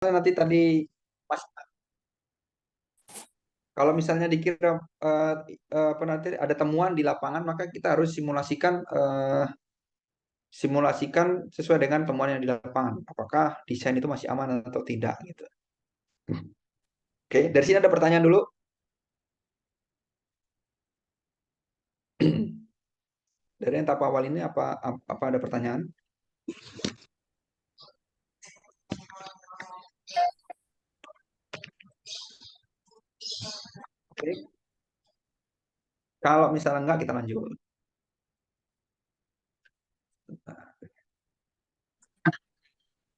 nanti tadi Mas, kalau misalnya dikira apa nanti ada temuan di lapangan, maka kita harus simulasikan sesuai dengan temuan yang di lapangan. Apakah desain itu masih aman atau tidak gitu. Oke, dari sini ada pertanyaan dulu. Dari yang tahap awal ini apa ada pertanyaan? Oke, kalau misalnya enggak kita lanjut.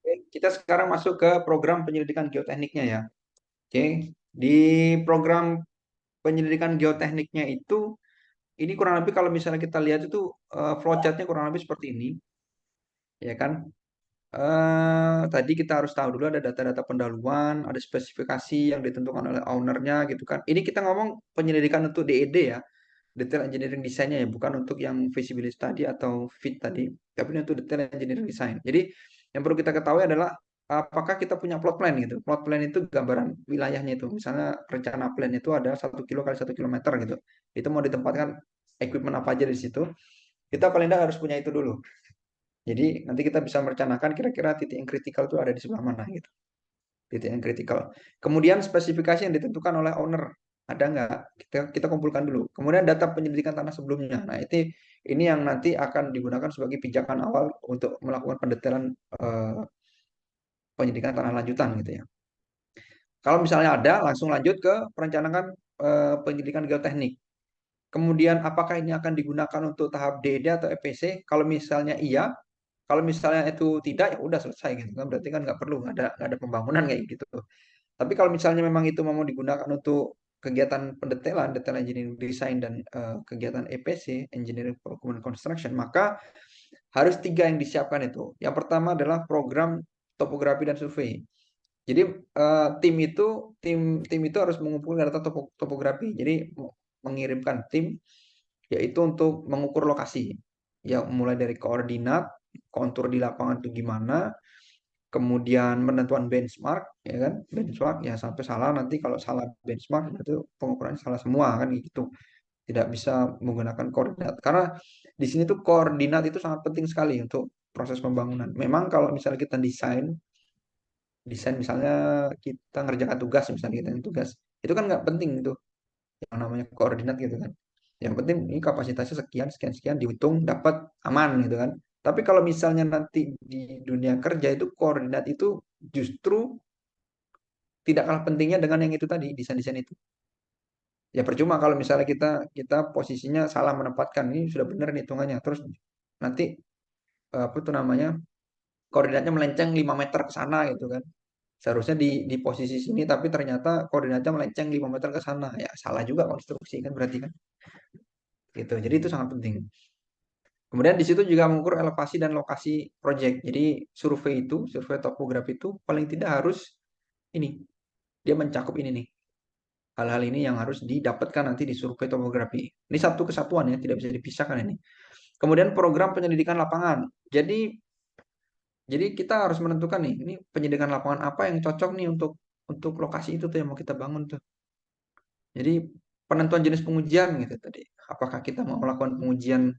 Oke, kita sekarang masuk ke program penyelidikan geotekniknya ya. Oke, di program penyelidikan geotekniknya itu ini kurang lebih kalau misalnya kita lihat itu flowchartnya kurang lebih seperti ini, ya kan? Tadi kita harus tahu dulu ada data-data pendahuluan, ada spesifikasi yang ditentukan oleh ownernya gitu kan. Ini kita ngomong penyelidikan untuk DED ya, detail engineering desainnya ya, bukan untuk yang feasibility study atau fit tadi, tapi ini untuk detail engineering design. Jadi yang perlu kita ketahui adalah apakah kita punya plot plan gitu. Plot plan itu gambaran wilayahnya itu. Misalnya rencana plan itu ada 1 kilo kali 1 kilometer gitu. Itu mau ditempatkan equipment apa aja di situ. Kita paling tidak harus punya itu dulu. Jadi nanti kita bisa merencanakan kira-kira titik yang kritikal itu ada di sebelah mana gitu. Titik yang kritikal. Kemudian spesifikasi yang ditentukan oleh owner ada nggak? Kita kumpulkan dulu. Kemudian data penyelidikan tanah sebelumnya. Nah ini yang nanti akan digunakan sebagai pijakan awal untuk melakukan pendetailan eh, penyelidikan tanah lanjutan gitu ya. Kalau misalnya ada, langsung lanjut ke perencanaan penyelidikan geoteknik. Kemudian apakah ini akan digunakan untuk tahap DD atau EPC? Kalau misalnya iya, kalau misalnya itu tidak, ya udah selesai gitu kan. Berarti kan nggak ada pembangunan kayak gitu. Tapi kalau misalnya memang itu mau digunakan untuk kegiatan pendetailan, detail engineering design dan kegiatan EPC, engineering procurement construction, maka harus tiga yang disiapkan itu. Yang pertama adalah program topografi dan survei. Jadi tim itu harus mengumpulkan data topografi. Jadi mengirimkan tim yaitu untuk mengukur lokasi. Ya mulai dari koordinat, kontur di lapangan itu gimana, kemudian penentuan benchmark, ya kan? Benchmark ya sampai salah nanti kalau salah benchmark itu pengukurannya salah semua kan gitu. Tidak bisa menggunakan koordinat. Karena di sini tuh koordinat itu sangat penting sekali untuk proses pembangunan. Memang kalau misalnya kita desain misalnya kita ngerjakan tugas misalnya kita tugas itu kan nggak penting itu yang namanya koordinat gitu kan yang penting ini kapasitasnya sekian sekian sekian dihitung dapat aman gitu kan tapi kalau misalnya nanti di dunia kerja itu koordinat itu justru tidak kalah pentingnya dengan yang itu tadi desain-desain itu ya percuma kalau misalnya kita posisinya salah menempatkan ini sudah benar nih hitungannya terus nanti apa tuh namanya koordinatnya melenceng 5 meter ke sana gitu kan seharusnya di posisi sini tapi ternyata koordinatnya melenceng 5 meter ke sana ya salah juga konstruksi kan berarti kan gitu jadi itu sangat penting kemudian di situ juga mengukur elevasi dan lokasi proyek jadi survei topografi itu paling tidak harus ini dia mencakup ini nih hal-hal ini yang harus didapatkan nanti di survei topografi ini satu kesatuan ya tidak bisa dipisahkan ini kemudian program penyelidikan lapangan jadi kita harus menentukan nih ini penyelidikan lapangan apa yang cocok nih untuk lokasi itu tuh yang mau kita bangun tuh jadi penentuan jenis pengujian gitu tadi. Apakah kita mau melakukan pengujian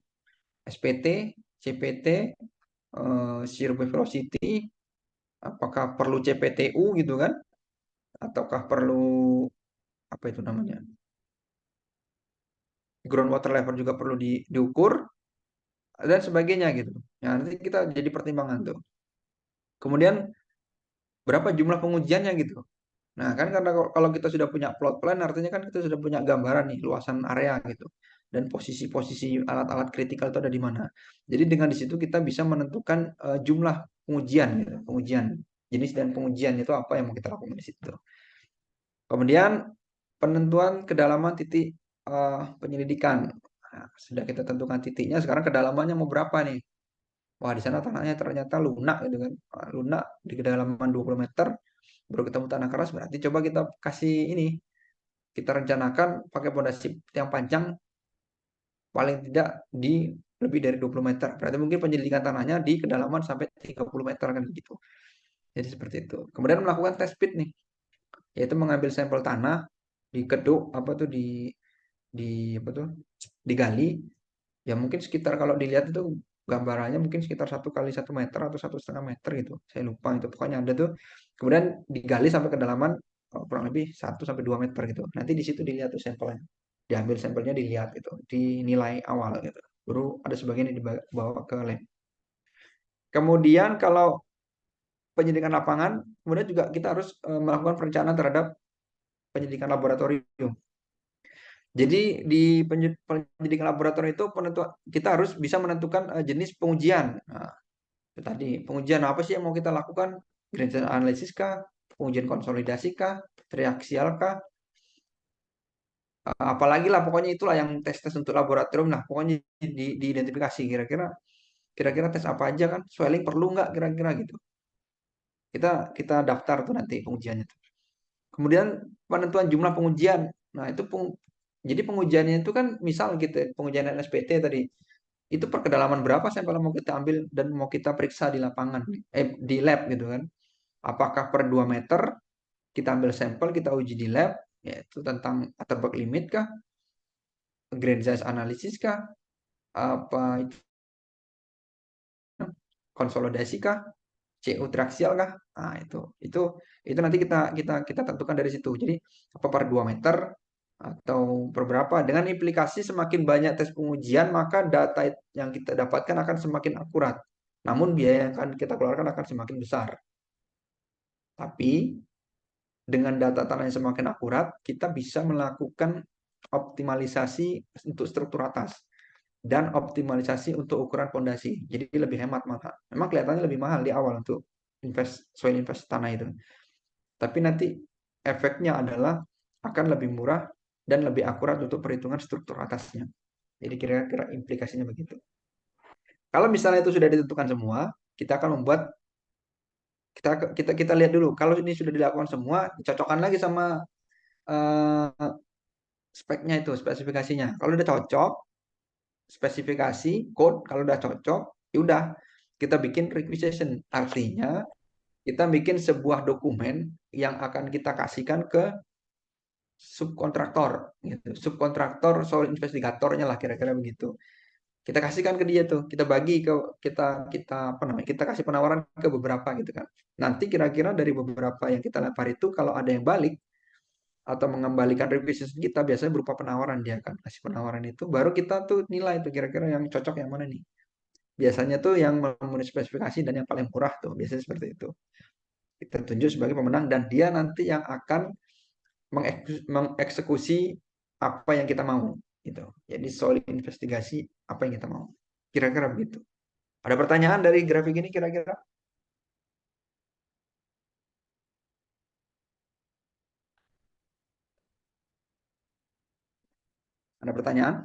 SPT, CPT, survey velocity, apakah perlu CPTU gitu kan? Ataukah perlu apa itu namanya? Groundwater level juga perlu diukur dan sebagainya gitu. Ya, nanti kita jadi pertimbangan tuh. Kemudian berapa jumlah pengujiannya gitu. Nah, kan karena kalau kita sudah punya plot plan, artinya kan kita sudah punya gambaran nih, luasan area gitu. Dan posisi-posisi alat-alat kritikal itu ada di mana. Jadi dengan di situ kita bisa menentukan jumlah pengujian, gitu. Pengujian, jenis dan pengujian itu apa yang mau kita lakukan di situ. Kemudian penentuan kedalaman titik penyelidikan. Nah, sudah kita tentukan titiknya, sekarang kedalamannya mau berapa nih? Wah, di sana tanahnya ternyata lunak gitu kan. Lunak di kedalaman 20 meter baru ketemu tanah keras berarti coba kita kasih ini kita rencanakan pakai pondasi yang panjang paling tidak di lebih dari 20 meter berarti mungkin penyelidikan tanahnya di kedalaman sampai 30 meter kan gitu Jadi seperti itu. Kemudian melakukan test pit nih, yaitu mengambil sampel tanah di keduk apa tuh di apa tuh digali. Ya mungkin sekitar kalau dilihat itu gambarannya mungkin sekitar 1 kali 1 meter atau 1,5 meter gitu. Saya lupa itu. Pokoknya ada tuh. Kemudian digali sampai kedalaman kurang lebih 1 sampai 2 meter gitu. Nanti di situ dilihat tuh sampelnya. Diambil sampelnya dilihat gitu. Dinilai awal gitu. Baru ada sebagian yang dibawa ke lab. Kemudian kalau penyidikan lapangan, kemudian juga kita harus melakukan perencanaan terhadap penyidikan laboratorium. Jadi di penyidikan laboratorium itu penentuan kita harus bisa menentukan jenis pengujian. Nah, itu tadi pengujian apa sih yang mau kita lakukan? Gradient analisis kah? Pengujian konsolidasi kah? Reaksial kah? Apalagi lah pokoknya itulah yang tes-tes untuk laboratorium. Nah, pokoknya diidentifikasi kira-kira tes apa aja kan? Swelling perlu nggak kira-kira gitu. Kita daftar tuh nanti pengujiannya tuh. Kemudian penentuan jumlah pengujian. Nah, itu jadi pengujiannya itu kan misal gitu ya, pengujian NSPT tadi. Itu per kedalaman berapa sampel yang mau kita ambil dan mau kita periksa di lapangan, di lab gitu kan. Apakah per 2 meter kita ambil sampel, kita uji di lab, yaitu tentang Atterberg limit kah, grain size analysis kah, apa itu konsolidasi kah, CO traksial kah? Nah, itu nanti kita tentukan dari situ. Jadi apa per 2 meter atau per berapa dengan implikasi semakin banyak tes pengujian maka data yang kita dapatkan akan semakin akurat. Namun biaya yang akan kita keluarkan akan semakin besar. Tapi dengan data tanah yang semakin akurat, kita bisa melakukan optimalisasi untuk struktur atas dan optimalisasi untuk ukuran pondasi. Jadi lebih hemat malah. Memang kelihatannya lebih mahal di awal untuk soil invest tanah itu. Tapi nanti efeknya adalah akan lebih murah dan lebih akurat untuk perhitungan struktur atasnya. Jadi kira-kira implikasinya begitu. Kalau misalnya itu sudah ditentukan semua, kita akan membuat kita kita kita lihat dulu. Kalau ini sudah dilakukan semua, dicocokkan lagi sama eh, speknya itu, spesifikasinya. Kalau udah cocok, spesifikasi, code, kalau udah cocok, ya udah kita bikin requisition. Artinya kita bikin sebuah dokumen yang akan kita kasihkan ke subkontraktor gitu. Subkontraktor soal investigatornya lah kira-kira begitu. Kita kasihkan ke dia tuh, kita bagi ke kita kita apa namanya? Kita kasih penawaran ke beberapa gitu kan. Nanti kira-kira dari beberapa yang kita lempar itu kalau ada yang balik atau mengembalikan revisi kita biasanya berupa penawaran dia kan kasih penawaran itu baru kita tuh nilai tuh kira-kira yang cocok yang mana nih biasanya tuh yang memenuhi spesifikasi dan yang paling murah tuh biasanya seperti itu kita tunjuk sebagai pemenang dan dia nanti yang akan mengeksekusi apa yang kita mau gitu jadi soal investigasi apa yang kita mau kira-kira begitu ada pertanyaan dari grafik ini kira-kira ada pertanyaan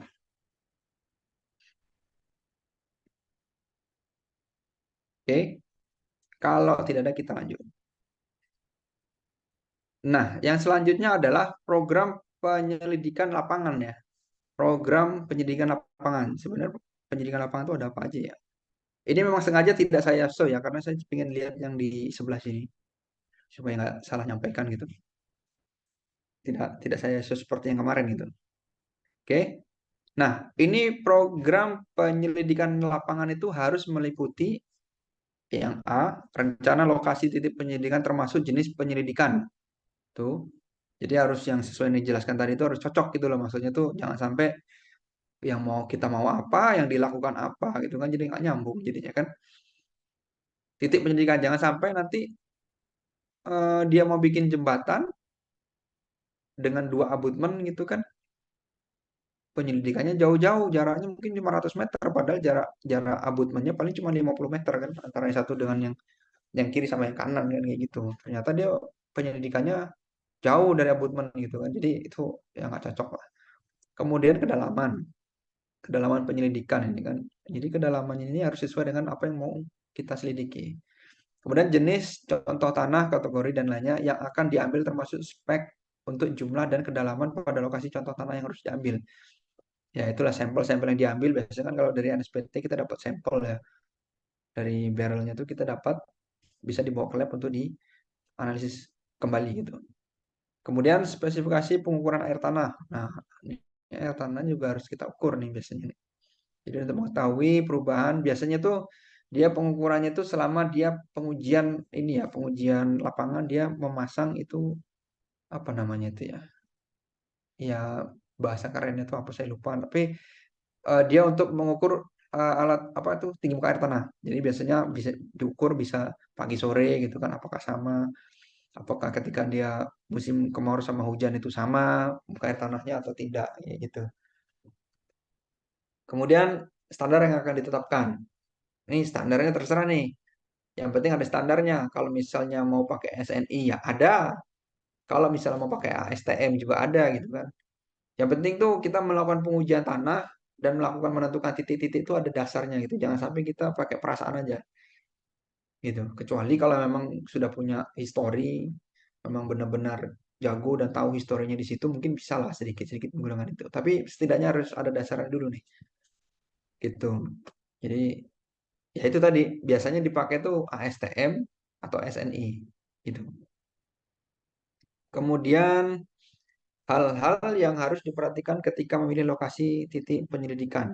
oke kalau tidak ada kita lanjut. Nah, yang selanjutnya adalah program penyelidikan lapangan ya. Program penyidikan lapangan. Sebenarnya penyidikan lapangan itu ada apa aja ya? Ini memang sengaja tidak saya show ya, karena saya ingin lihat yang di sebelah sini supaya nggak salah nyampaikan gitu. Tidak saya show seperti yang kemarin gitu. Oke. Nah, ini program penyelidikan lapangan itu harus meliputi yang A, rencana lokasi titik penyelidikan termasuk jenis penyelidikan. Tuh. Jadi harus yang sesuai yang dijelaskan tadi itu harus cocok gitu loh. Maksudnya tuh jangan sampai yang mau kita mau apa, yang dilakukan apa gitu kan jadi nggak nyambung jadinya kan. Titik penyelidikan jangan sampai nanti dia mau bikin jembatan dengan 2 abutmen gitu kan penyelidikannya jauh-jauh jaraknya mungkin 500 meter padahal jarak jarak abutmennya paling cuma 50 meter kan antara yang satu dengan yang kiri sama yang kanan kan kayak gitu ternyata dia penyelidikannya jauh dari abutmen gitu kan jadi itu ya nggak cocok lah kemudian kedalaman penyelidikan ini kan jadi kedalaman ini harus sesuai dengan apa yang mau kita selidiki. Kemudian jenis, contoh tanah, kategori, dan lainnya yang akan diambil termasuk spek untuk jumlah dan kedalaman pada lokasi contoh tanah yang harus diambil. Ya itulah sampel-sampel yang diambil. Biasanya kan kalau dari NSPT kita dapat sampel ya. Dari barrelnya itu kita dapat bisa dibawa ke lab untuk dianalisis kembali gitu. Kemudian spesifikasi pengukuran air tanah. Nah, ini air tanah juga harus kita ukur nih biasanya nih. Jadi untuk mengetahui perubahan biasanya tuh dia pengukurannya tuh selama dia pengujian ini ya, pengujian lapangan dia memasang itu apa namanya itu ya? Ya bahasa kerennya tuh apa saya lupa, tapi dia untuk mengukur alat apa itu tinggi muka air tanah. Jadi biasanya bisa diukur bisa pagi sore gitu kan apakah sama, apakah ketika dia musim kemarau sama hujan itu sama muka air tanahnya atau tidak ya gitu. Kemudian standar yang akan ditetapkan. Ini standarnya terserah nih. Yang penting ada standarnya. Kalau misalnya mau pakai SNI ya ada. Kalau misalnya mau pakai ASTM juga ada gitu kan. Yang penting tuh kita melakukan pengujian tanah dan melakukan menentukan titik-titik itu ada dasarnya gitu. Jangan sampai kita pakai perasaan aja gitu. Kecuali kalau memang sudah punya histori, memang benar-benar jago dan tahu historinya di situ, mungkin bisa lah sedikit-sedikit menggunakan itu. Tapi setidaknya harus ada dasarnya dulu nih, gitu. Jadi ya itu tadi biasanya dipakai tuh ASTM atau SNI gitu. Kemudian hal-hal yang harus diperhatikan ketika memilih lokasi titik penyelidikan.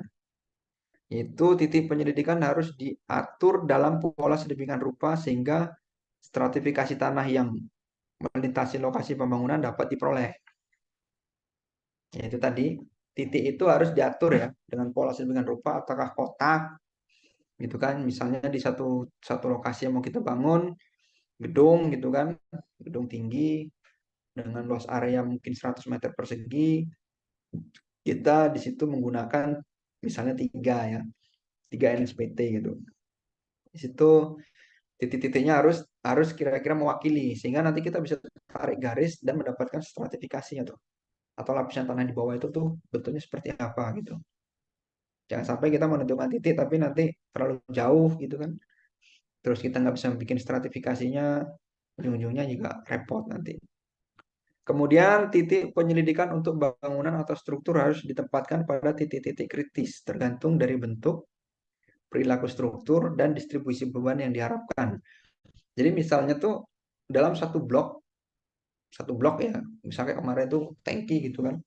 Itu titik penyelidikan harus diatur dalam pola sedemikian rupa sehingga stratifikasi tanah yang melintasi lokasi pembangunan dapat diperoleh. Yaitu tadi titik itu harus diatur ya dengan pola sedemikian rupa apakah kotak gitu kan misalnya di satu satu lokasi yang mau kita bangun gedung gitu kan gedung tinggi dengan luas area mungkin 100 meter persegi kita di situ menggunakan misalnya tiga NSPT gitu di situ titik-titiknya harus harus kira-kira mewakili sehingga nanti kita bisa tarik garis dan mendapatkan stratifikasinya tuh atau lapisan tanah di bawah itu tuh bentuknya seperti apa gitu. Jangan sampai kita menentukan titik tapi nanti terlalu jauh gitu kan. Terus kita nggak bisa bikin stratifikasinya, ujung-ujungnya juga repot nanti. Kemudian titik penyelidikan untuk bangunan atau struktur harus ditempatkan pada titik-titik kritis tergantung dari bentuk, perilaku struktur, dan distribusi beban yang diharapkan. Jadi misalnya tuh dalam satu blok ya, misalnya kemarin itu tangki gitu kan,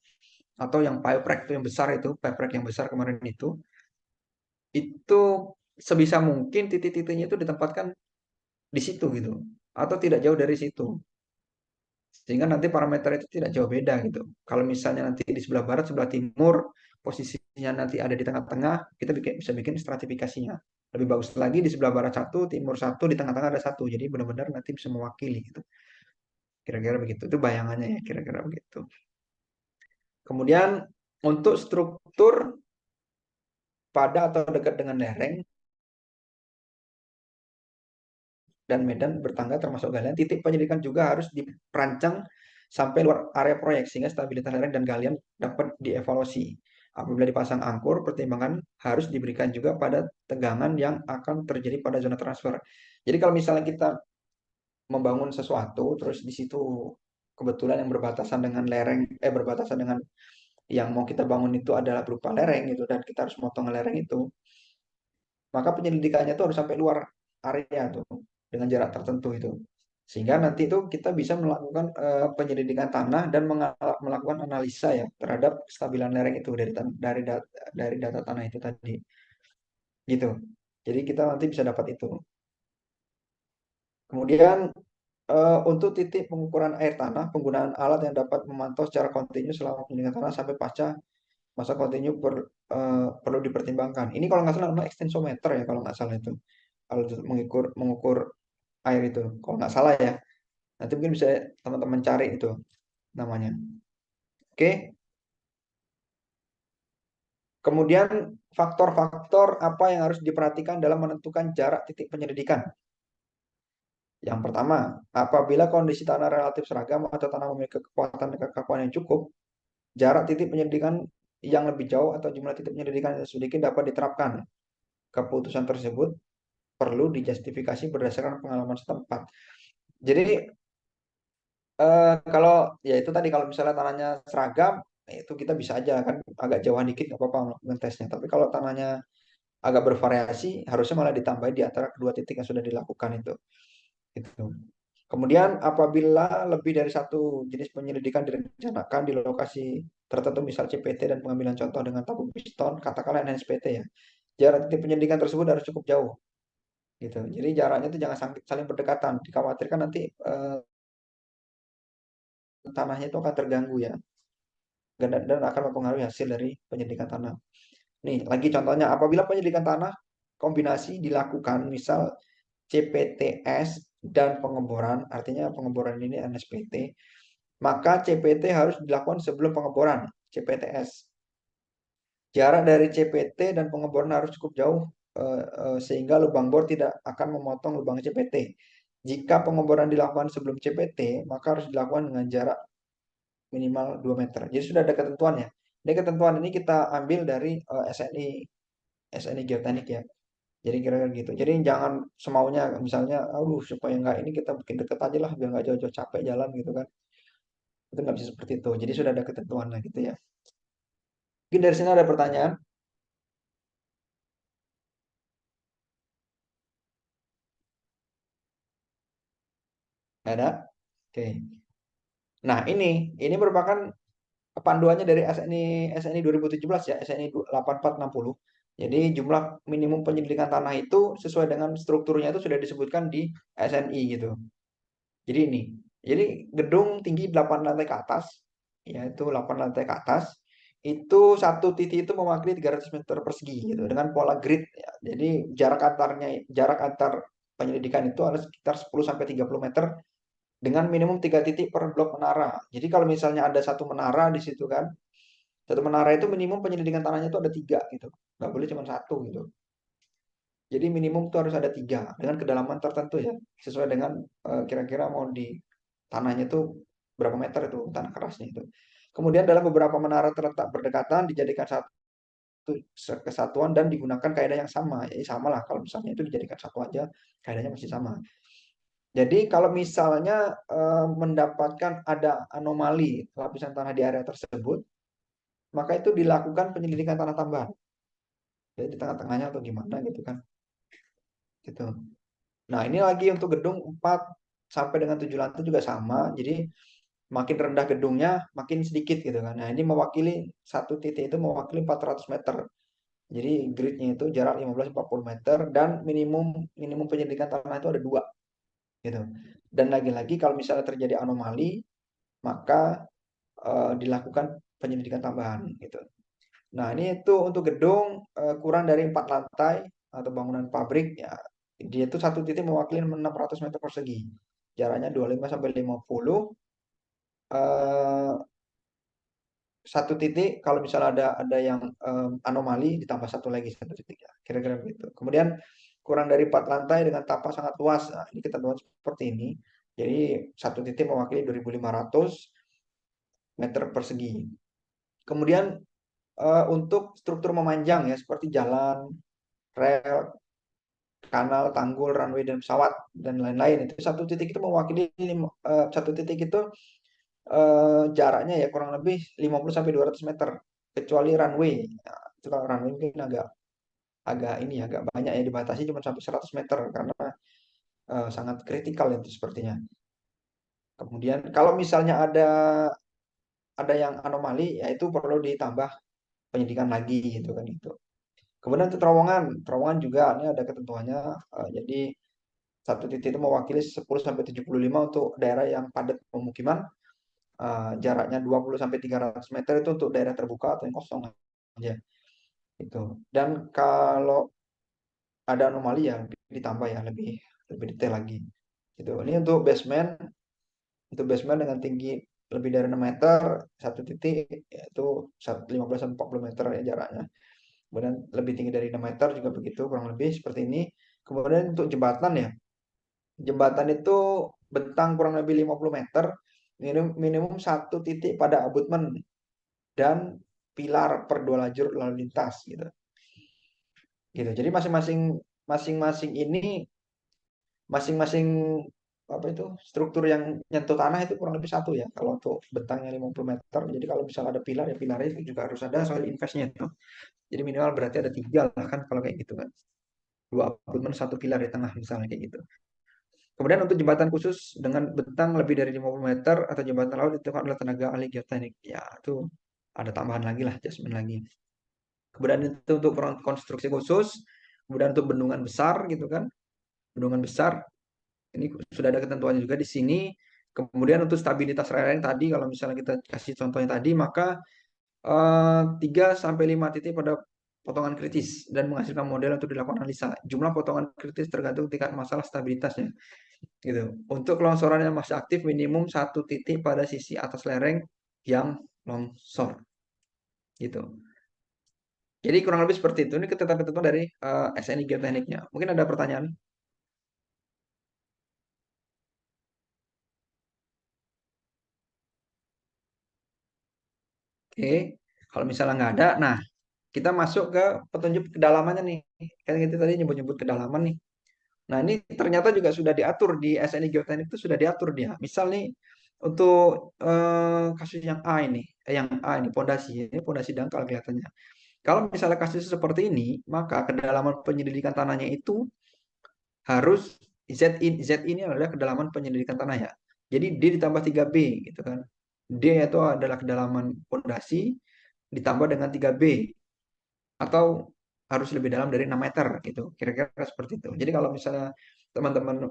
atau yang pipe rack itu yang besar itu, pipe rack yang besar kemarin itu sebisa mungkin titik-titiknya itu ditempatkan di situ gitu, atau tidak jauh dari situ. Sehingga nanti parameter itu tidak jauh beda gitu. Kalau misalnya nanti di sebelah barat, sebelah timur, posisinya nanti ada di tengah-tengah, kita bisa bikin stratifikasinya. Lebih bagus lagi di sebelah barat satu, timur satu, di tengah-tengah ada satu. Jadi benar-benar nanti bisa mewakili gitu. Kira-kira begitu. Itu bayangannya ya, kira-kira begitu. Kemudian untuk struktur pada atau dekat dengan lereng dan medan bertangga termasuk galian, titik penyelidikan juga harus diperancang sampai luar area proyek sehingga stabilitas lereng dan galian dapat dievaluasi. Apabila dipasang angkur, pertimbangan harus diberikan juga pada tegangan yang akan terjadi pada zona transfer. Jadi kalau misalnya kita membangun sesuatu, terus di situ kebetulan yang berbatasan dengan lereng, berbatasan dengan yang mau kita bangun itu adalah berupa lereng gitu, dan kita harus motong lereng itu, maka penyelidikannya itu harus sampai luar area tuh dengan jarak tertentu itu. Sehingga nanti itu kita bisa melakukan penyelidikan tanah dan melakukan analisa ya terhadap kestabilan lereng itu dari data tanah itu tadi. Gitu. Jadi kita nanti bisa dapat itu. Kemudian untuk titik pengukuran air tanah, penggunaan alat yang dapat memantau secara kontinu selama penyelidikan tanah sampai pasca masa kontinu perlu dipertimbangkan. Ini kalau nggak salah namanya extensometer ya kalau nggak salah itu. Kalau mengukur mengukur air itu, kalau nggak salah ya. Nanti mungkin bisa teman-teman cari itu namanya. Oke. Kemudian faktor-faktor apa yang harus diperhatikan dalam menentukan jarak titik penyelidikan. Yang pertama, apabila kondisi tanah relatif seragam atau tanah memiliki kekuatan dan kekakuan yang cukup, jarak titik penyelidikan yang lebih jauh atau jumlah titik penyelidikan yang sedikit dapat diterapkan. Keputusan tersebut perlu dijustifikasi berdasarkan pengalaman setempat. Jadi kalau ya itu tadi kalau misalnya tanahnya seragam, itu kita bisa aja kan agak jauhan dikit nggak apa-apa melakukan tesnya. Tapi kalau tanahnya agak bervariasi, harusnya malah ditambah di antara kedua titik yang sudah dilakukan itu. Gitu. Kemudian apabila lebih dari satu jenis penyelidikan direncanakan di lokasi tertentu, misal CPT dan pengambilan contoh dengan tabung piston, katakanlah NSPT ya, jarak titik penyelidikan tersebut harus cukup jauh gitu. Jadi jaraknya itu jangan saling berdekatan. Dikhawatirkan nanti tanahnya itu akan terganggu ya, dan akan mempengaruhi hasil dari penyelidikan tanah. Nih, lagi contohnya apabila penyelidikan tanah kombinasi dilakukan, misal CPTS dan pengeboran, artinya pengeboran ini NSPT, maka CPT harus dilakukan sebelum pengeboran CPTS. Jarak dari CPT dan pengeboran harus cukup jauh sehingga lubang bor tidak akan memotong lubang CPT. Jika pengeboran dilakukan sebelum CPT, maka harus dilakukan dengan jarak minimal 2 meter. Jadi sudah ada ketentuannya. Ini ketentuan ini kita ambil dari SNI Geoteknik ya. Jadi kira-kira gitu. Jadi jangan semaunya misalnya, aduh supaya nggak ini kita bikin deket aja lah biar nggak jauh-jauh capek jalan gitu kan. Itu nggak bisa seperti itu. Jadi sudah ada ketentuannya gitu ya. Mungkin dari sini ada pertanyaan? Ada? Oke. Nah ini merupakan panduannya dari SNI 2017 ya, SNI 8460. Jadi jumlah minimum penyelidikan tanah itu sesuai dengan strukturnya itu sudah disebutkan di SNI gitu. Jadi ini, jadi gedung tinggi 8 lantai ke atas, yaitu 8 lantai ke atas, itu satu titik itu mewakili 300 meter persegi gitu dengan pola grid ya. Jadi jarak antar penyelidikan itu ada sekitar 10 sampai 30 meter dengan minimum 3 titik per blok menara. Jadi kalau misalnya ada satu menara di situ kan, satu menara itu minimum penyelidikan tanahnya itu ada 3 gitu, nggak boleh cuma satu gitu. Jadi minimum itu harus ada 3 dengan kedalaman tertentu ya, sesuai dengan kira-kira mau di tanahnya itu berapa meter itu tanah kerasnya itu. Kemudian dalam beberapa menara terletak berdekatan dijadikan satu kesatuan dan digunakan kaidah yang sama. Ya sama lah kalau misalnya itu dijadikan satu aja, kaidahnya masih sama. Jadi kalau misalnya mendapatkan ada anomali lapisan tanah di area tersebut, maka itu dilakukan penyelidikan tanah tambahan. Jadi di tengah-tengahnya atau gimana gitu kan. Gitu. Nah, ini lagi untuk gedung 4 sampai dengan 7 lantai juga sama. Jadi makin rendah gedungnya, makin sedikit gitu kan. Nah, ini mewakili satu titik itu mewakili 400 meter. Jadi gridnya itu jarak 15-40 meter dan minimum minimum penyelidikan tanah itu ada 2 gitu. Dan lagi-lagi kalau misalnya terjadi anomali, maka dilakukan penyelidikan tambahan gitu. Nah, ini itu untuk gedung kurang dari 4 lantai atau bangunan pabrik ya. Dia itu satu titik mewakili 600 meter persegi. Jaraknya 25 sampai 50. Eh, satu titik kalau misalnya ada yang anomali ditambah satu lagi satu titik ya. Kira-kira begitu. Kemudian kurang dari 4 lantai dengan tapak sangat luas. Nah, ini ketentuan seperti ini. Jadi satu titik mewakili 2.500 meter persegi. Kemudian untuk struktur memanjang ya seperti jalan, rel, kanal, tanggul, runway dan pesawat dan lain-lain itu satu titik itu mewakili satu titik itu jaraknya ya kurang lebih 50 sampai 200 meter kecuali runway. Nah, itu kalau runway mungkin agak agak ini ya, agak banyak ya dibatasi cuma sampai 100 meter karena sangat kritikal itu sepertinya. Kemudian kalau misalnya ada yang anomali ya itu perlu ditambah penyidikan lagi gitu kan itu. Kemudian untuk terowongan juga ini ada ketentuannya. Jadi satu titik itu mewakili 10 sampai 75 untuk daerah yang padat pemukiman. Jaraknya 20 sampai 300 meter itu untuk daerah terbuka atau yang kosong aja. Itu. Dan kalau ada anomali ya ditambah ya lebih lebih detail lagi. Itu. Ini untuk basement dengan tinggi lebih dari 6 meter, satu titik yaitu 15 sampai 40 meter ya jaraknya. Kemudian lebih tinggi dari 6 meter juga begitu kurang lebih seperti ini. Kemudian untuk jembatan ya. Jembatan itu bentang kurang lebih 50 meter, minimum satu titik pada abutmen dan pilar per 2 lajur lalu lintas gitu. Gitu. Jadi masing-masing ini masing-masing apa itu struktur yang nyentuh tanah itu kurang lebih satu ya. Kalau untuk bentangnya 50 meter, jadi kalau misalnya ada pilar ya pilarnya itu juga harus ada soal investnya itu. Jadi minimal berarti ada 3 lah kan kalau kayak gitu kan. 2 abutmen satu pilar di tengah misalnya kayak gitu. Kemudian untuk jembatan khusus dengan bentang lebih dari 50 meter atau jembatan laut itu adalah tenaga ahli geoteknik. Ya, itu ada tambahan lagi lah, adjustment lagi. Kemudian itu untuk konstruksi khusus, kemudian untuk bendungan besar gitu kan. Bendungan besar ini sudah ada ketentuannya juga di sini. Kemudian untuk stabilitas lereng tadi kalau misalnya kita kasih contohnya tadi maka 3 sampai 5 titik pada potongan kritis dan menghasilkan model untuk dilakukan analisa. Jumlah potongan kritis tergantung tingkat masalah stabilitasnya gitu. Untuk longsoran yang masih aktif minimum satu titik pada sisi atas lereng yang longsor gitu. Jadi kurang lebih seperti itu. Ini ketentuan-ketentuan dari SNI geotekniknya. Mungkin ada pertanyaan? Oke. Kalau misalnya nggak ada, nah kita masuk ke petunjuk kedalamannya nih. Kan kita tadi nyebut-nyebut kedalaman nih. Nah, ini ternyata juga sudah diatur di SNI Geoteknik itu sudah diatur dia. Misal nih untuk kasus yang A ini, yang A ini pondasi dangkal kelihatannya. Kalau misalnya kasus seperti ini, maka kedalaman penyelidikan tanahnya itu harus Z ini adalah kedalaman penyelidikan tanah ya. Jadi D ditambah 3B gitu kan. D itu adalah kedalaman pondasi ditambah dengan 3B atau harus lebih dalam dari 6 meter gitu. Kira-kira seperti itu. Jadi kalau misalnya teman-teman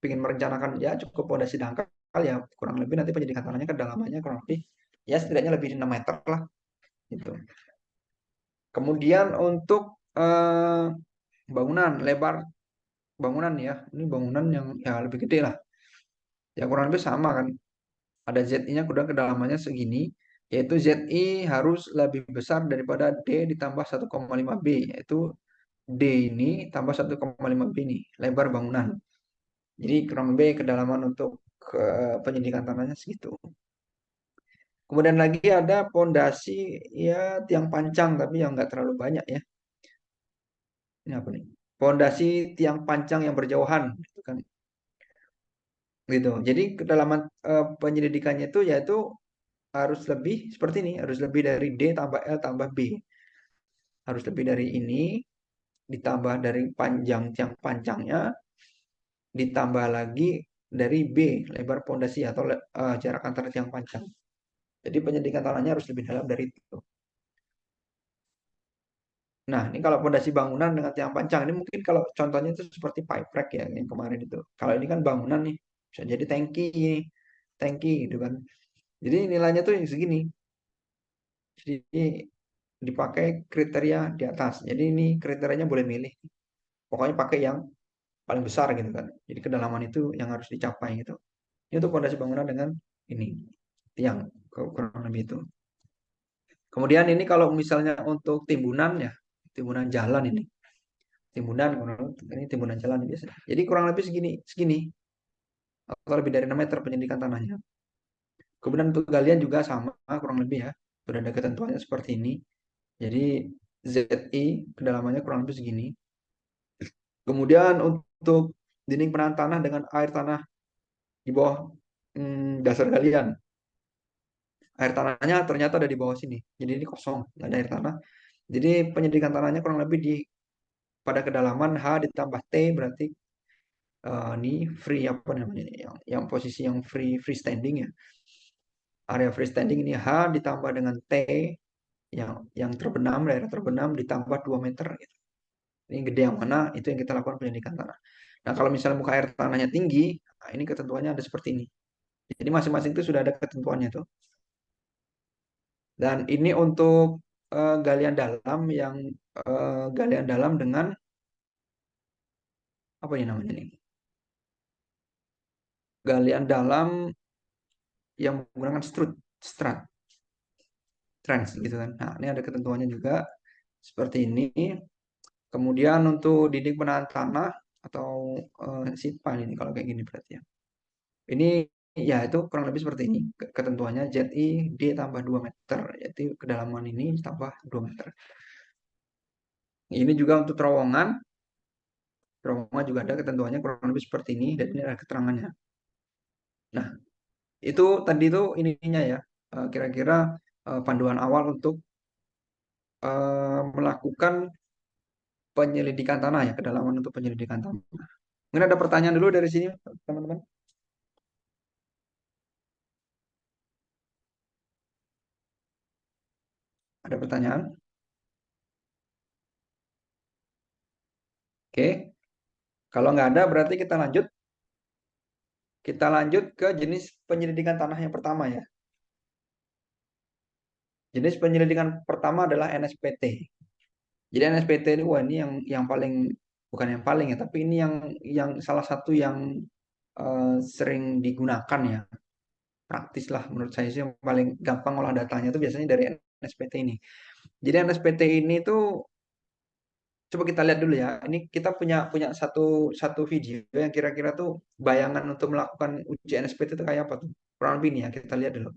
ingin merencanakan ya cukup pondasi dangkal ya kurang lebih nanti penyidikan tanahnya kedalamannya kurang lebih ya setidaknya lebih dari 6 meter lah gitu. Kemudian untuk bangunan lebar bangunan ya. Ini bangunan yang ya lebih gede lah. Ya kurang lebih sama kan. Ada ZI-nya kemudian kedalamannya segini yaitu ZI harus lebih besar daripada D ditambah 1,5B yaitu D ini tambah 1,5B ini lebar bangunan. Jadi kurang lebih kedalaman untuk penyidikan tanahnya segitu. Kemudian lagi ada pondasi ya tiang pancang tapi yang nggak terlalu banyak ya. Ini apa nih? Pondasi tiang pancang yang berjauhan gitu kan. Gitu. Jadi kedalaman penyelidikannya itu yaitu harus lebih seperti ini, harus lebih dari D tambah L tambah B. Harus lebih dari ini ditambah dari panjang tiang pancangnya ditambah lagi dari B lebar pondasi atau jarak antara tiang pancang. Jadi penyelidikan tanahnya harus lebih dalam dari itu. Nah, ini kalau pondasi bangunan dengan tiang pancang ini mungkin kalau contohnya itu seperti pipe rack ya yang kemarin itu. Kalau ini kan bangunan nih, bisa jadi tangki gitu kan. Jadi nilainya tuh yang segini. Jadi dipakai kriteria di atas. Jadi ini kriterianya boleh milih. Pokoknya pakai yang paling besar gitu kan. Jadi kedalaman itu yang harus dicapai gitu. Ini untuk pondasi bangunan dengan ini tiang kurang lebih itu. Kemudian ini kalau misalnya untuk timbunan ya, timbunan jalan ini. Timbunan, ini timbunan jalan biasanya. Jadi kurang lebih segini, segini atau lebih dari 6 meter penyidikan tanahnya. Kemudian untuk galian juga sama kurang lebih ya. Sudah ada ketentuannya seperti ini. Jadi ZI kedalamannya kurang lebih segini. Kemudian untuk dinding penahan tanah dengan air tanah di bawah dasar galian. Air tanahnya ternyata ada di bawah sini. Jadi ini kosong, nggak ada air tanah. Jadi penyidikan tanahnya kurang lebih di pada kedalaman H ditambah T berarti ini free apa namanya ini yang posisi yang free standing ya. Area free standing ini H ditambah dengan T yang terbenam daerah terbenam ditambah 2 meter gitu. Ini gede yang mana itu yang kita lakukan penyidikan tanah. Nah, kalau misalnya muka air tanahnya tinggi, nah ini ketentuannya ada seperti ini. Jadi masing-masing itu sudah ada ketentuannya tuh. Dan ini untuk galian dalam yang galian dalam dengan apa ini namanya nih? Galian dalam yang menggunakan strat, trans gitu kan. Nah, ini ada ketentuannya juga seperti ini. Kemudian untuk dinding penahan tanah atau SIPA ini kalau kayak gini berarti ya. Ini ya itu kurang lebih seperti ini. Ketentuannya ZI D tambah 2 meter, yaitu kedalaman ini tambah 2 meter. Ini juga untuk terowongan. Terowongan juga ada ketentuannya kurang lebih seperti ini dan ini ada keterangannya. Nah, itu tadi itu ininya ya. Kira-kira panduan awal untuk melakukan penyelidikan tanah ya, kedalaman untuk penyelidikan tanah. Mungkin ada pertanyaan dulu dari sini, teman-teman. Ada pertanyaan? Oke. Kalau nggak ada, berarti kita lanjut. Kita lanjut ke jenis penyelidikan tanah yang pertama ya. Jenis penyelidikan pertama adalah NSPT. Jadi NSPT ini, wah ini yang paling, bukan yang paling ya, tapi ini yang salah satu yang sering digunakan ya. Praktis lah menurut saya sih, yang paling gampang olah datanya itu biasanya dari NSPT ini. Jadi NSPT ini tuh, coba kita lihat dulu ya. Ini kita punya punya satu satu video yang kira-kira tuh bayangan untuk melakukan uji NSPT itu kayak apa tuh. Kurang lebih nih ya, kita lihat dulu.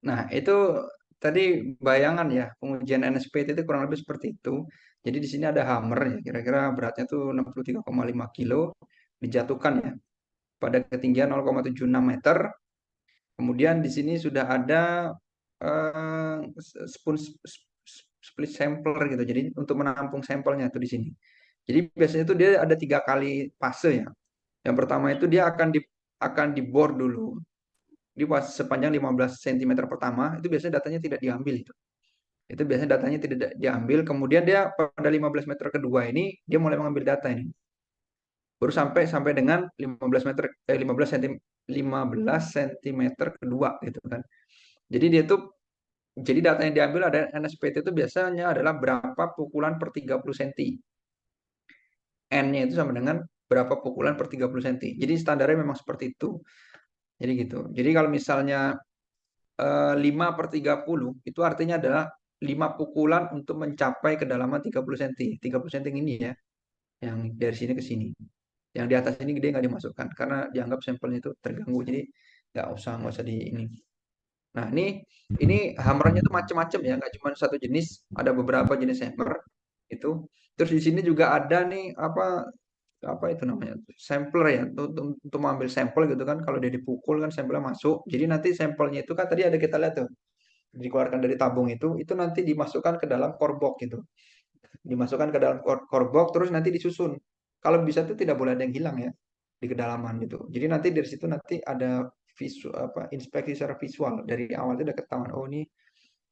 Nah, itu tadi bayangan ya, pengujian NSPT itu kurang lebih seperti itu. Jadi di sini ada hammer ya, kira-kira beratnya tuh 63,5 kilo, dijatuhkan ya pada ketinggian 0,76 meter. Kemudian di sini sudah ada spoon split sampler gitu. Jadi untuk menampung sampelnya tuh di sini. Jadi biasanya itu dia ada 3 kali fase ya. Yang pertama itu dia akan dibor dulu. Di sepanjang 15 cm pertama itu biasanya datanya tidak diambil itu. Itu biasanya datanya tidak diambil. Kemudian dia pada 15 meter kedua ini dia mulai mengambil data ini. Baru sampai dengan 15 meter 15 cm 15 cm kedua gitu kan. Jadi dia tuh jadi data yang diambil ada NSPT itu biasanya adalah berapa pukulan per 30 cm. N-nya itu sama dengan berapa pukulan per 30 cm. Jadi standarnya memang seperti itu. Jadi gitu. Jadi kalau misalnya 5 per 30 itu artinya adalah 5 pukulan untuk mencapai kedalaman 30 cm. 30 cm ini ya, yang dari sini ke sini. Yang di atas ini dia nggak dimasukkan karena dianggap sampelnya itu terganggu. Jadi nggak usah di ini. Nah, ini hammernya itu macam-macam ya, nggak cuma satu jenis, ada beberapa jenis hammer itu. Terus di sini juga ada nih apa apa itu namanya sampler ya untuk mengambil sampel gitu kan kalau dia dipukul kan sampelnya masuk jadi nanti sampelnya itu kan tadi ada kita lihat tuh dikeluarkan dari tabung itu nanti dimasukkan ke dalam core box gitu dimasukkan ke dalam core box terus nanti disusun kalau bisa tuh tidak boleh ada yang hilang ya di kedalaman gitu jadi nanti dari situ nanti ada visual apa inspeksi secara visual dari awal itu udah ketahuan oh ini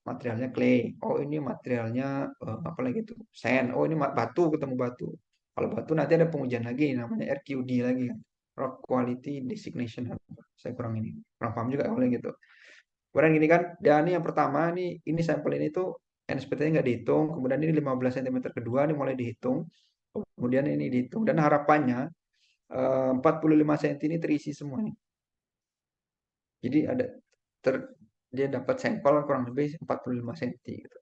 materialnya clay oh ini materialnya apa lagi tuh sand oh ini batu ketemu batu kalau batu nanti ada pengujian lagi namanya RQD lagi kan Rock Quality Designation saya kurang ini kurang paham juga oleh gitu kemudian gini kan dan ini yang pertama ini sampel ini tuh NSPT-nya nggak dihitung kemudian ini 15 cm kedua ini mulai dihitung kemudian ini dihitung dan harapannya 45 cm ini terisi semua nih jadi ada ter, dia dapat sampel kurang lebih 45 cm gitu.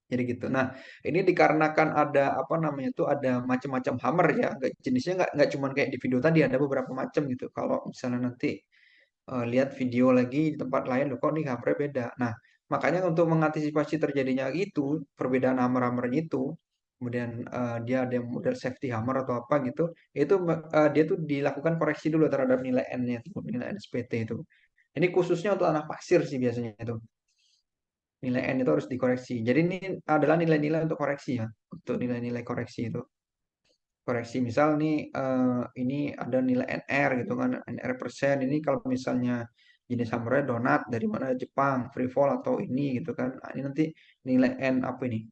Jadi gitu. Nah, ini dikarenakan ada apa namanya itu ada macam-macam hammer ya, jenisnya nggak cuma kayak di video tadi ada beberapa macam gitu. Kalau misalnya nanti lihat video lagi di tempat lain, loh kok nih hammernya beda. Nah, makanya untuk mengantisipasi terjadinya itu perbedaan hammer-hammernya itu, kemudian dia ada yang model safety hammer atau apa gitu, itu dia tuh dilakukan koreksi dulu terhadap nilai N-nya itu, nilai NSPT itu. Ini khususnya untuk tanah pasir sih biasanya itu. Nilai N itu harus dikoreksi. Jadi ini adalah nilai-nilai untuk koreksi ya. Untuk nilai-nilai koreksi itu. Koreksi misal nih ini ada nilai NR gitu kan. NR persen ini kalau misalnya jenis hammernya donat dari mana Jepang, free fall atau ini gitu kan. Nah, ini nanti nilai N apa ini?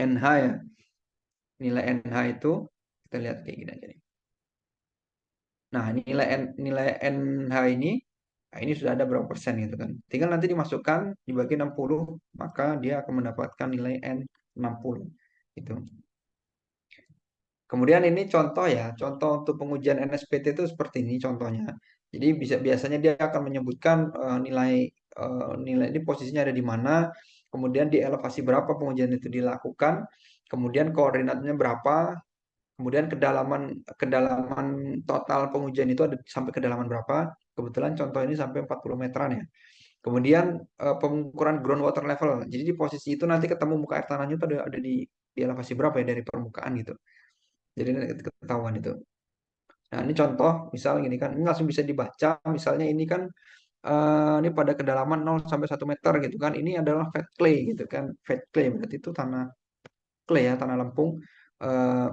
NH ya. Nilai NH itu kita lihat kayak gini aja nih. Nah, nilai NH ini nah ini sudah ada berapa persen gitu kan. Tinggal nanti dimasukkan dibagi 60 maka dia akan mendapatkan nilai N 60 gitu. Kemudian ini contoh ya, contoh untuk pengujian NSPT itu seperti ini contohnya. Jadi biasanya dia akan menyebutkan nilai ini posisinya ada di mana, kemudian di elevasi berapa pengujian itu dilakukan, kemudian koordinatnya berapa, kemudian kedalaman kedalaman total pengujian itu ada sampai kedalaman berapa. Kebetulan contoh ini sampai 40 meteran ya. Kemudian pengukuran groundwater level. Jadi di posisi itu nanti ketemu muka air tanahnya itu ada di elevasi berapa ya dari permukaan gitu. Jadi nanti ketahuan itu. Nah, ini contoh, misal gini kan, ini langsung bisa dibaca. Misalnya ini kan, ini pada kedalaman 0 sampai 1 meter gitu kan. Ini adalah fat clay gitu kan. Fat clay berarti itu tanah clay ya, tanah lempung. Eh,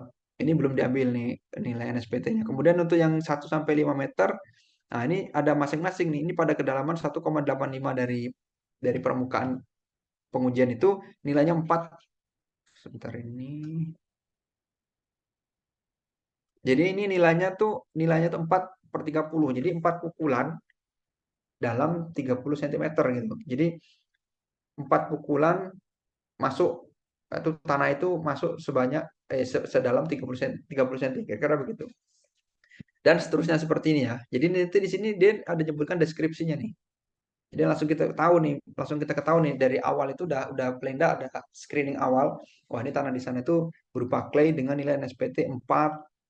ini belum diambil nih nilai NSPT-nya. Kemudian untuk yang 1 sampai 5 meter, nah ini ada masing-masing nih. Ini pada kedalaman 1,85 dari permukaan pengujian itu nilainya 4. Sebentar ini. Jadi ini nilainya tuh 4 per 30. Jadi 4 pukulan dalam 30 cm gitu. Jadi 4 pukulan masuk itu tanah itu masuk sebanyak sedalam 30 cm, 30 cm kira-kira begitu. Dan seterusnya seperti ini ya. Jadi nanti di sini dia ada nyebutkan deskripsinya nih. Jadi langsung kita tahu nih, langsung kita ketahui nih dari awal itu udah Plenda ada screening awal. Wah, ini tanah di sana itu berupa clay dengan nilai NSPT 4,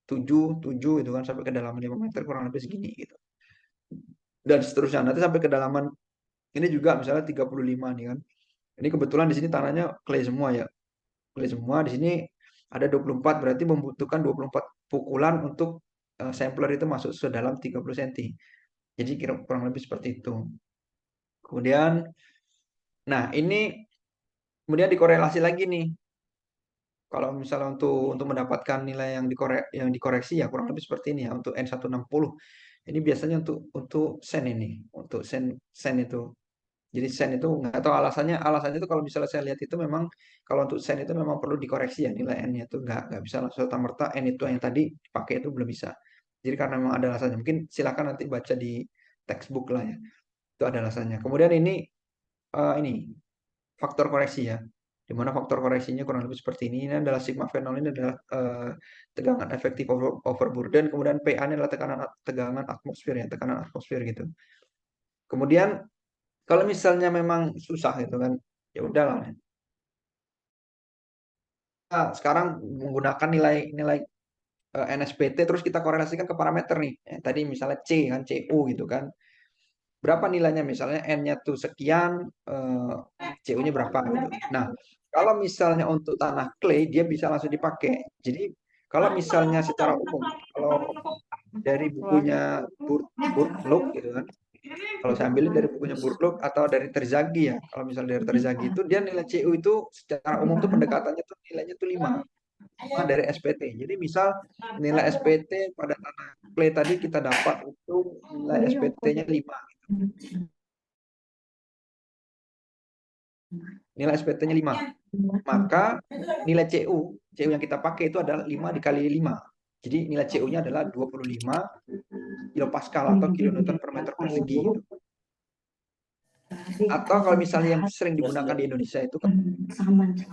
7, 7 itu kan sampai kedalaman 5 meter kurang lebih segini gitu. Dan seterusnya nanti sampai kedalaman Ini juga misalnya 35 nih kan. Ini kebetulan di sini tanahnya clay semua ya. Clay semua di sini ada 24 berarti membutuhkan 24 pukulan untuk sampler itu masuk ke dalam 30 cm. Jadi kira kurang lebih seperti itu. Kemudian nah ini kemudian dikorelasi lagi nih. Kalau misalnya untuk mendapatkan nilai yang dikoreksi ya kurang lebih seperti ini ya untuk N160. Ini biasanya untuk sen ini, untuk sen itu. Jadi sen itu nggak tahu alasannya itu kalau misalnya saya lihat itu memang kalau untuk sen itu memang perlu dikoreksi ya nilai n-nya itu nggak bisa langsung serta-merta n itu yang tadi dipakai itu belum bisa. Jadi karena memang ada alasannya. Mungkin silakan nanti baca di textbook lah ya. Itu ada alasannya. Kemudian ini faktor koreksi ya. Di mana faktor koreksinya kurang lebih seperti ini. Ini adalah sigma fenol ini adalah tegangan efektif overburden. Kemudian PA-nya adalah tegangan atmosfer ya, tekanan atmosfer gitu. Kemudian kalau misalnya memang susah gitu kan, ya udahlah. Nah, sekarang menggunakan nilai-nilai NSPT terus kita korelasikan ke parameter nih. Tadi misalnya C kan, CU gitu kan. Berapa nilainya misalnya N-nya tuh sekian, CU-nya berapa gitu. Nah, kalau misalnya untuk tanah clay dia bisa langsung dipakai. Jadi kalau misalnya secara umum, kalau dari bukunya Burklook gitu kan, kalau saya ambilin dari bukunya Burklook atau dari Terzaghi ya, kalau misalnya dari Terzaghi itu dia nilai CU itu secara umum tuh pendekatannya tuh nilainya tuh 5 dari SPT. Jadi misal nilai SPT pada tanah clay tadi kita dapat itu nilai SPT-nya 5. Nilai SPT-nya 5. Maka nilai CU yang kita pakai itu adalah 5 dikali 5. Jadi nilai CU-nya adalah 25 kilopascal atau kilonewton per meter persegi gitu. Atau kalau misalnya yang sering digunakan di Indonesia itu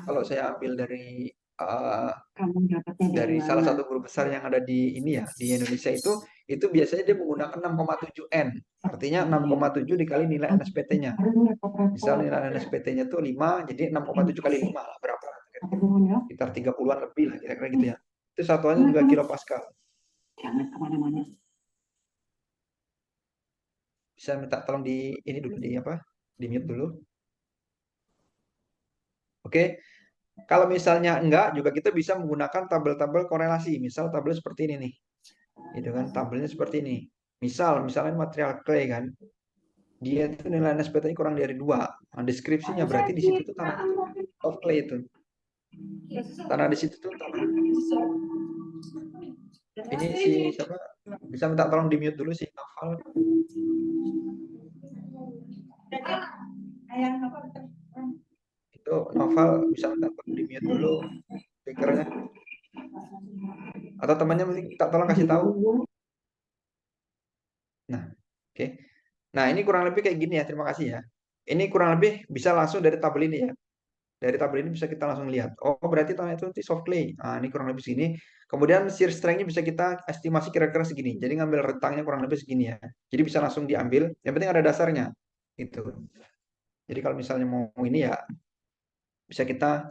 kalau saya ambil dari salah satu guru besar yang ada di ini ya di Indonesia itu biasanya dia menggunakan 6,7 N. Artinya 6,7 dikali nilai NSPT-nya. Misalnya nilai NSPT-nya tuh 5, jadi 6,7 kali 5 lah berapa? Sekitar 30-an lebih lah kira-kira gitu ya. Itu satuannya juga kilopascal. Jangan kemana-mana. Bisa minta tolong di ini dulu di apa? Di mute dulu. Oke. Kalau misalnya enggak, juga kita bisa menggunakan tabel-tabel korelasi. Misal tabel seperti ini nih. Itu kan tabelnya seperti ini. Misalnya material clay kan. Dia itu nilai NSPT-nya kurang dari 2. Nah, deskripsinya berarti di situ tuh tanah of clay itu. Tanah di situ tuh tanah. Ini si siapa? Bisa minta tolong di mute dulu sih Noval. Itu Noval bisa minta tolong di mute dulu speakernya. Atau temannya minta tolong kasih tahu. Nah, oke. Nah, ini kurang lebih kayak gini ya. Terima kasih ya. Ini kurang lebih bisa langsung dari tabel ini ya. Dari tabel ini bisa kita langsung lihat. Oh, berarti tanah itu nanti soft clay. Nah, ini kurang lebih segini. Kemudian shear strength-nya bisa kita estimasi kira-kira segini. Jadi ngambil rentangnya kurang lebih segini ya. Jadi bisa langsung diambil. Yang penting ada dasarnya. Itu. Jadi kalau misalnya mau ini ya bisa kita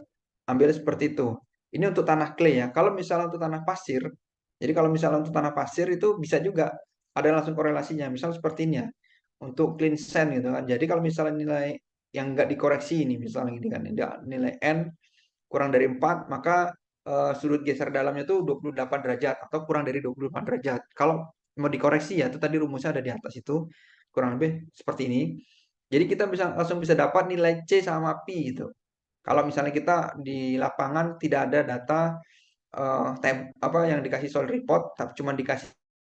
ambil seperti itu. Ini untuk tanah clay ya. Kalau misalnya untuk tanah pasir, jadi kalau misalnya untuk tanah pasir itu bisa juga ada langsung korelasinya. Misal seperti ini ya. Untuk clean sand gitu kan. Jadi kalau misalnya nilai yang nggak dikoreksi ini misalnya ini kan nilai N kurang dari 4 maka sudut geser dalamnya itu 28 derajat atau kurang dari 28 derajat. Kalau mau dikoreksi ya itu tadi rumusnya ada di atas itu kurang lebih seperti ini. Jadi kita langsung bisa dapat nilai C sama Pi gitu. Kalau misalnya kita di lapangan tidak ada data apa yang dikasih soil report, tapi cuma dikasih